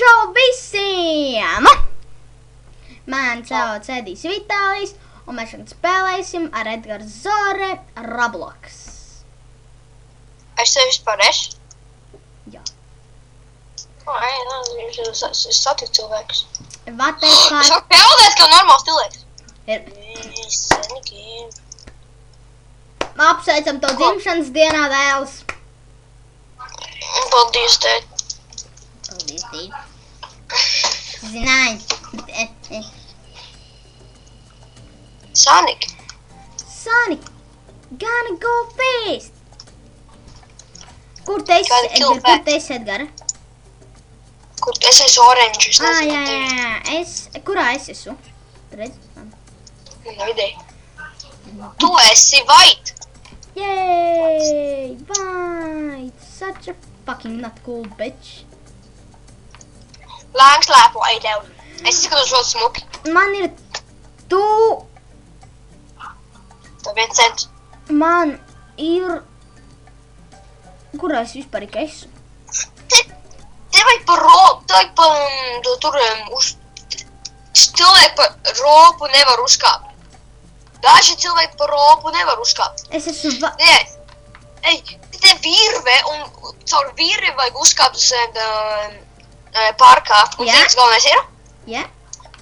Čau visiem! Man sauc Edijs Vitālijs, un mēs šodien spēlēsim ar Edgars Zore Roblox. Es tevi vispār ešu? Jā. Es satiku cilvēkus. Vatēs Es kāds varu peldēt, kā normāls cilvēks. ir. Senikiem. Apsveicam to dzimšanas dienā, dēls. Paldies, tēt. Paldies, tīt. Zināji. Sonic. Sonic, gonna go fast. Kur tu esi, Gotta kill Edgar? Kur back. tu esi, Edgar? Kur es esmu orange, es Jā, nezinu, jā, jā. Kurā es esmu? Redz? Nav ideja. Tu esi white. Yay! White! Such a fucking not cool bitch. Lēns lēpo, ej tev. Es izskatos ļoti smuki. Man ir tu, Tev 1 cents. man ir... Kurā es vispār esmu? Te vajag par ropu, te vajag par tur uz... Cilvēki par ropu nevar uzkāpt. Daži cilvēki par ropu nevar uzkāpt. Es esmu... Nē, ej, te virve un caur virvi vajag uzkāpt uz parkā. Un Jā. cits galvenais ir? Ja?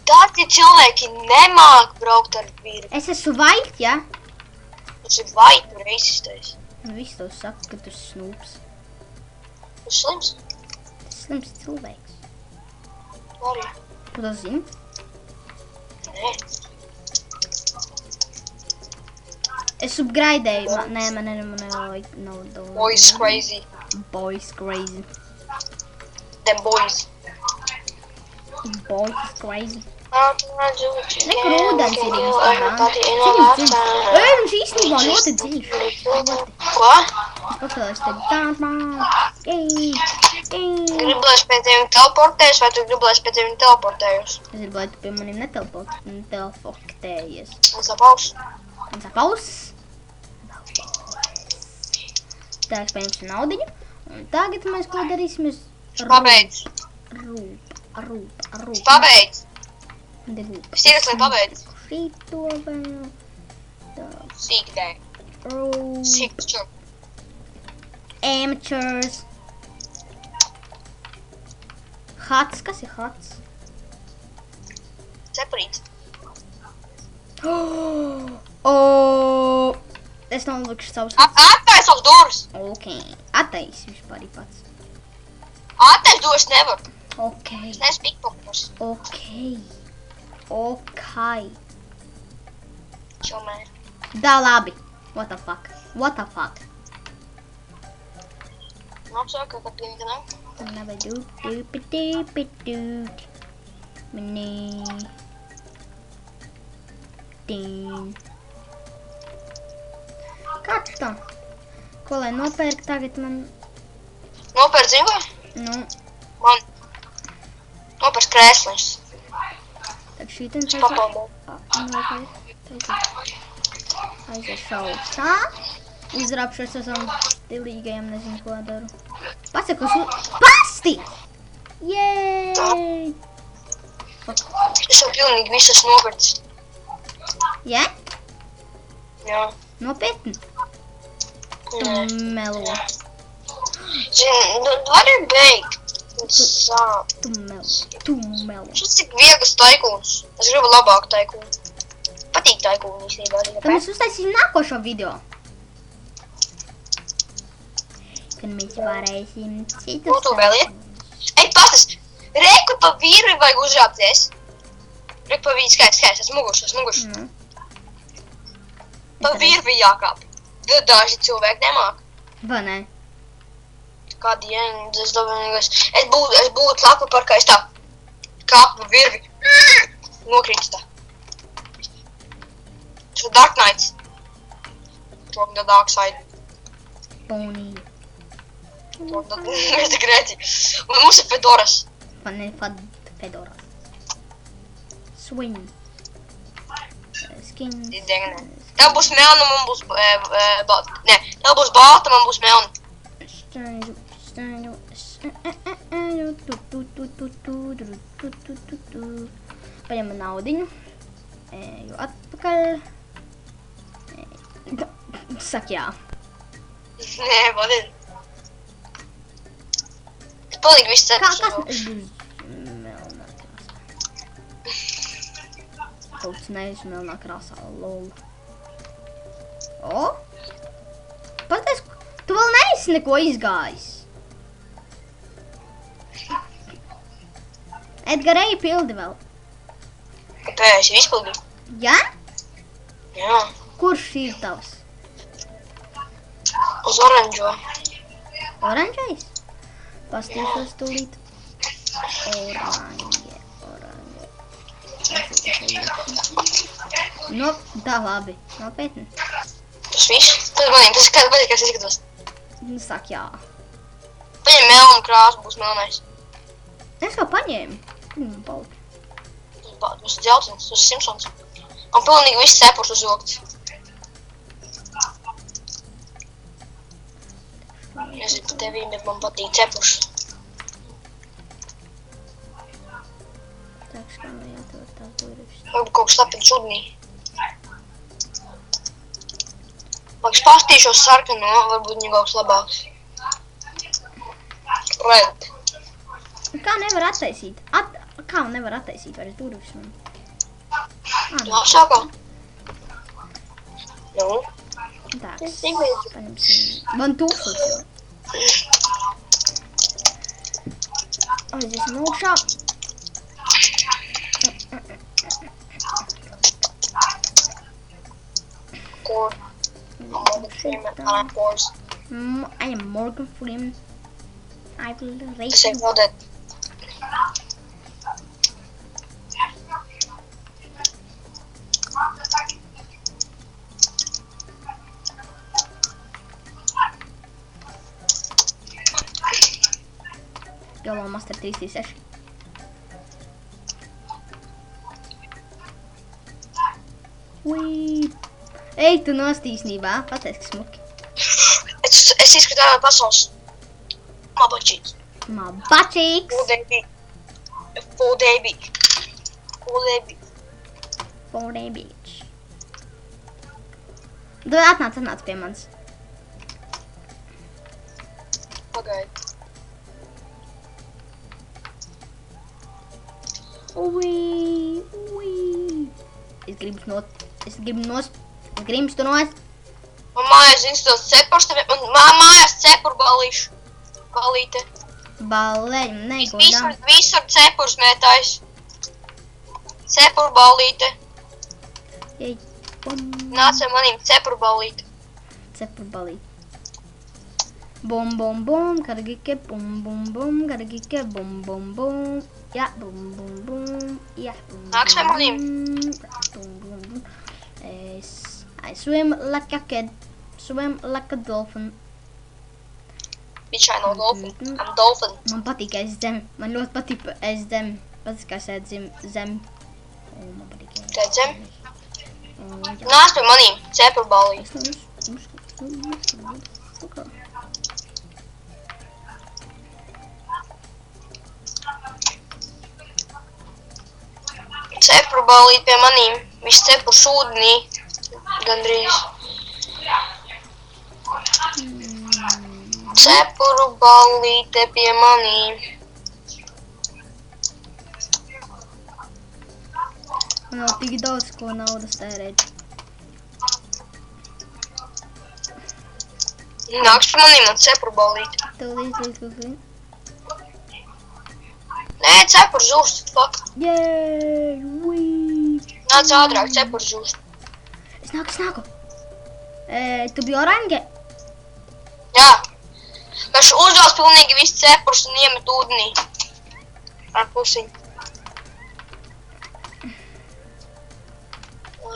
Tad, ja cilvēki nemāk braukt ar virvi, Es esmu white, ja? tas ir vai tu reisistais. Un viss to saka, ka tu esi snūps. Tas slims? Tas slims cilvēks. Arī. Tu to zini? Nē. Es upgraidēju, nē, man nav... Boys crazy. Boys crazy. Them boys. Boys crazy. Neko ūdens ir Instagramā. Ej, viņš īstenībā ļoti dziļš. Ko? Es paspēlēšu te dārmā. Ej. Gribu, lai es pie tevim teleportējos, vai tu gribu, lai es pie tevim teleportējos? Es gribu, lai tu pie maniem neteleportējies. Un sapaus. Un sapaus. Tā es paņemšu naudiņu. Un tagad mēs ko darīsimies? Pabeidz. Rūp. Pabeidz. Rūp. Es ieras, lai pabeidz. Šito vēl. Tā. Sīkdēļ. Rūp. Sīkču. Amateurs. Hats, kas ir hats? Ceprīts. Oh! Es nolikšu savus... Attais savus durvis. Ok. Atais vispār ir pats. Attais durvis nevar. Ok. Es neesmu pikpokers. Ok. Čomēr. Da, labi. What the fuck? Apsaka, ka pinka nav. Labi, dūp. Mini. Tīn. Kāds tam? Ko lai nopērk tagad man? Nopērc zinu? Nu, Man. Nopērc krēsliņus. tad šīten Papaldu. Aizies šausā. Uzrāpšos esam stilīgajam, nezinu, ko daru. Pasaku uz... Pasti! Jēj! Es jau pilnīgi visas nopērcis. Jā? Jā. Nopietni? Tu Nē. melo. Zini, vari beigt. Sāp. Tu melo. Šis cik viegls taikūns. Es gribu labāku taikūnu. Patīk taikūnu īstenībā. Tad mēs uztaisīsim nākošo video. Kad mēs varēsim citus... Ko tu vēl iet? Ej, pastas! Reku pa virvi vajag uzrāpties. Reku pa virvi, skaidrs, esmu muguši. Nu. Pa virvi jākāp. Daži cilvēki nemāk. Vai ne? Kādi es domāju, es būtu lapa par kā es tā kāpu pa virvi. Nokrīts tā. Šo Dark Knights. From the dark side. Pony. Mēs te grēti. Un mums ir fedoras. Man ir fedora. Swing. Skin. Tev būs melna, man būs balta. Nē, tev būs balta, man būs melna. Stēņu. Paņemu naudiņu. Eju atpakaļ. Saka jā. Nē, vadien. Es palīgi viss cepurs. Es būšu melnā krāsā. Kaut nevis melnā krāsā, lol. O? Paties, tu vēl neesi neko izgājis. Edgar, ej pildi vēl. Kāpēc? Es izpildīju. Ja? Jā. Kurš ir tavs? Uz oranžo. Oranžais? Pastīšos tūlīt. Oranžie. No, tā labi. Nopietni. Tas viss. Tas manīm, tas kāds patīk, kas izskatos. Saka jā. Paņem melnu krāsu, būs melnais. Es jau paņēmu. Palika. Būs dzeltens, tas Simpsons. Man pilnīgi viss cepurs uzvilkts. Nezinu par tevīm, bet man patīk cepurs. Tā kā jāatver tās durvis. Varbūt kaut kas lapina čudnī. Paks pastīšos sarkano, varbūt viņi kaut kas labāks. Red. Kā nevar attaisīt? Kā nevar attaisīt vairs durvis man? Sākā. Nu. Tāks. Paņemsim. Man 1000 jau. Aiziesim augšā. Kur? Morgan Freeman, Alan Force. I am Morgan Freeman. I will race Tas ir you. vēl dead. YOLO Master 336. Ui. Ej, tu nost īsnībā. Pateic, ka smuki. Es izskatu ārā pasaules. Mabačīts. Mabačīks. Full day beach. Four-day beach. Tu atnāc pie manis. Pagaid. Ui. Es gribu nost. Man mājās institūts cepurs, man mājās cepur balīte. Balēņu, negodām. Visur cepurs mētājs. Cepur balīte. Ej, bum. Nāc ar manīm cepur balīte. Cepur balīt. Bum, bum, bum, karagike, bum, bum, bum, karagike, bum, bum, bum. Ja, bum, bum, bum, ja, bum, Nāks ar manīm. bum, bum, bum. I swim like a kid, swim like a dolphin. Bitch, I know dolphin. I'm dolphin. Man patīk ēst zemi, man ļoti patīk ēst zemi. Patīk, kā ēst zemi. Man patīk ēst Tēt zem? jā. Nāc pie manīm cepur balīte. Cepur balīte pie manīm. Viss cepurs ūdenī. Gandrīz. Cepuru balīte pie manīm. Man vēl tik daudz, ko naudas tērēt. Nāks pie manīm un cepuru balīte. Tev līdz. Nē, cepurs žūst, fuck. Jēj, ui. Nāc ātrāk, cepurs žūst. Es nāku. Tu biji orange? Jā. Karš uzvās pilnīgi viss cepurs un iemet ūdenī. Ar pusiņu.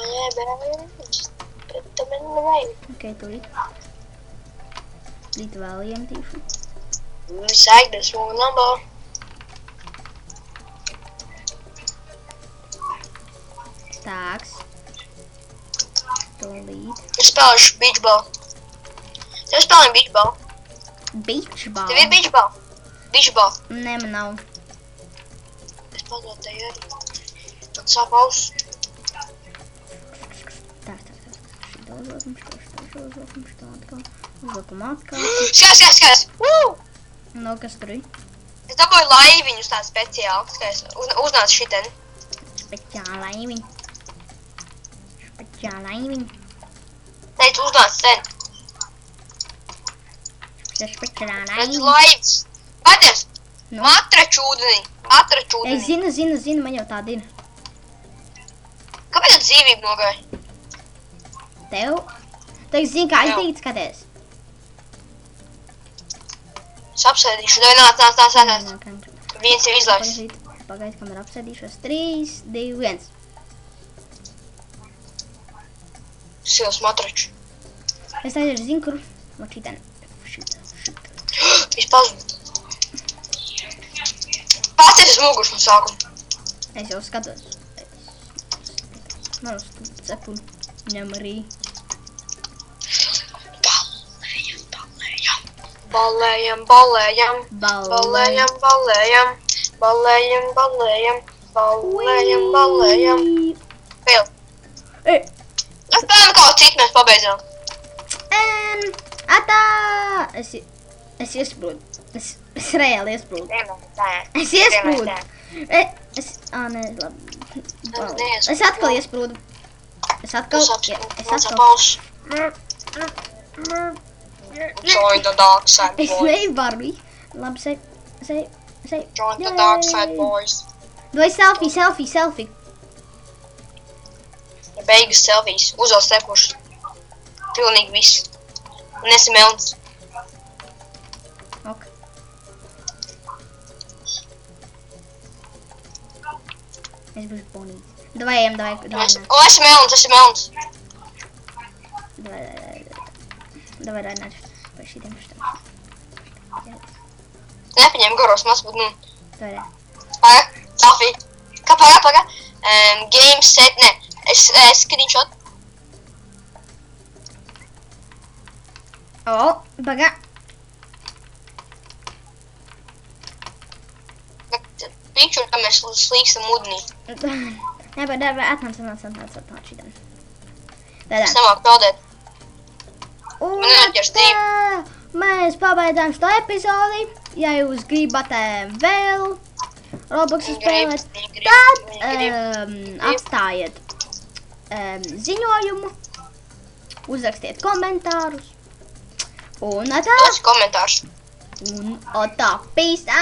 Nē, bērns. Bet tam ir nevajag. Ok, tūlīt. Līdz vēl iemetīšu. Viss aigdas one number. Tāks. Tūlīt. Es spēlēšu beach ball. Tev spēlēju beach ball. Beach ball. Tev ir beach ball? Bišbā. Nē, man nav. Es pazaudēju arī. Man sāp auss. Tā. Šito uzliekam, šito uzliekam, šito atkal. Uzliekam atkal. Skaties! No, kas tur ir? Es dabūju laiviņus tā speciāli. Skaties, uznāca šitien. Speciāla laiviņa. Teicu, uznāca sen. Speciāla Redz laiviņa. laivs. Paties! Nu? Atraču ūdenī. Es zinu, man jau tāda ir. Kāpēc tad dzīvība nogāja? Tev? Tu zini, kā es tīk skaties. Es apsēdīšu. Dai, nāc. Viens jau izlaiž. Pagaid, kamēr apsēdīšos. 3, 2, 1. Sils matraču. Es aiziešu zinu, kur. Vat šitien. Viņš pazuda. Pats uz muguras no sākuma. Es jau skatos. Man uz cepuli. Ņem arī. Balējam. Vēl. Es spēlēju kaut citu, mēs pabeidzām. Atā! Es iesprūdu. Es reāli iesprūdu. Es iesprūdu. Nē, labi. Es atkal iesprūdu. Es atkal. Join the dark side, Es boys. nevaru. Labi, sej. Join the dark side, boys. Vai selfie. Beigas selfijas. Uzvēl stepušas. Pilnīgi viss. Un esi melns. Ok. Es būšu bonīts. Davai, ejam. O, esi melns. Davai, Rainēr. Par šitiem šitiem. Nepaņem garos, maz būt, Davai. Paga, selfie. Kā paga? Game set, ne. Screenshot. Paga. Picture, ka mēs slīkstam ūdenī. Nē, atnāc šitiem. Es nemāku peldēt. Un Man neatķers divi. mēs pabeidzām šo epizodi. Ja jūs gribat vēl Roblox spēlēt, tad apstājiet ziņojumu, uzrakstiet komentārus. Un tā. Komentārs. Peace out.